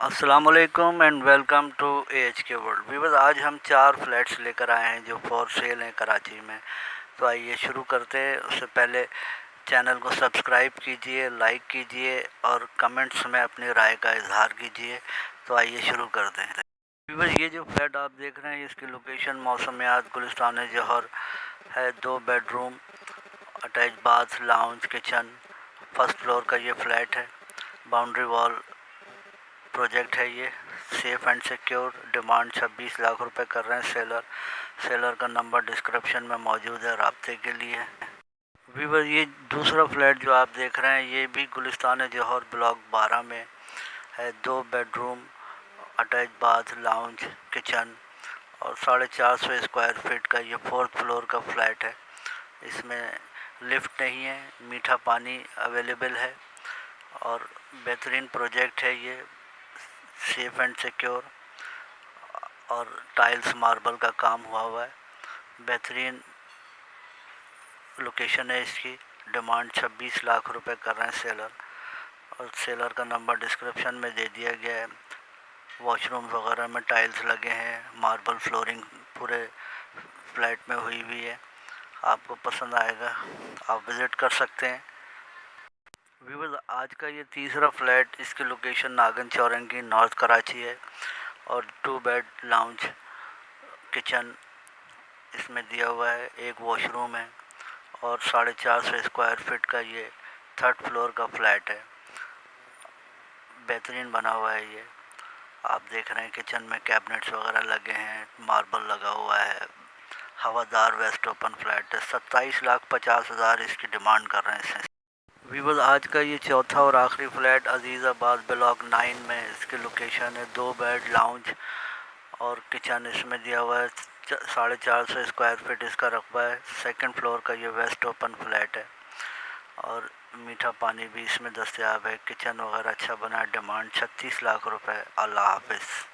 अस्सलाम वालेकुम and welcome to AHK world. Viewers, आज हम 4 फ्लैट्स लेकर आए हैं जो फॉर सेल हैं कराची में। तो आइए शुरू करते हैं। उससे पहले चैनल को सब्सक्राइब कीजिए, लाइक कीजिए और कमेंट्स में अपनी राय का इजहार कीजिए। तो आइए शुरू करते हैं। व्यूअर्स, ये जो फ्लैट आप देख रहे हैं इसकी लोकेशन मौसमियात गुलिस्तान जौहर है। 2 bedroom, attach bath, lounge, kitchen, first floor का ये फ्लैट है। बाउंड्री वॉल प्रोजेक्ट है ये। Safe and secure. Demand 26 lakh रुपए कर रहे हैं सेलर का नंबर डिस्क्रिप्शन में मौजूद है राब्ते के लिए। व्यूअर, ये दूसरा फ्लैट जो आप देख रहे हैं ये भी गुलिस्तान जौहर ब्लॉक 12 में है। 2 bedroom, attach bath, lounge, kitchen और 450 स्क्वायर फीट का ये 4th फ्लोर का फ्लैट है। इसमें लिफ्ट नहीं है, मीठा पानी अवेलेबल है और बेहतरीन प्रोजेक्ट है ये। सेफ एंड सिक्योर और टाइल्स मार्बल का काम हुआ है। बेहतरीन लोकेशन है इसकी। डिमांड 26 लाख रुपए कर रहे हैं सेलर और सेलर का नंबर डिस्क्रिप्शन में दे दिया गया है। वॉशरूम वगैरह में टाइल्स लगे हैं, मार्बल फ्लोरिंग पूरे फ्लैट में हुई है। आपको पसंद आएगा, आप विज़िट कर सकते हैं। व्यूअर्स, आज का ये तीसरा फ्लैट, इसकी लोकेशन नागन चौरंगी नॉर्थ कराची है और 2 बेड लाउंज, किचन इसमें दिया हुआ है। एक वॉशरूम है और 450 स्क्वायर फीट का ये 3rd फ्लोर का फ्लैट है। बेहतरीन बना हुआ है ये। आप देख रहे हैं किचन में कैबिनेट्स वगैरह लगे हैं, मार्बल लगा हुआ है। हवादार वेस्ट ओपन फ्लैट है। 27,50,000 इसकी डिमांड कर रहे हैं इसे। व्यूअर्स, आज का ये चौथा और आखिरी फ्लैट अजीज़ाबाद ब्लॉक 9 में इसकी लोकेशन है। 2 बेड लाउंज और किचन इसमें दिया हुआ है। 450 स्क्वायर फीट इसका रकबा है। 2nd फ्लोर का ये वेस्ट ओपन फ्लैट है और मीठा पानी भी इसमें दस्तयाब है। किचन वगैरह अच्छा बना है। डिमांड 36 लाख रुपए। अल्लाह हाफिज़।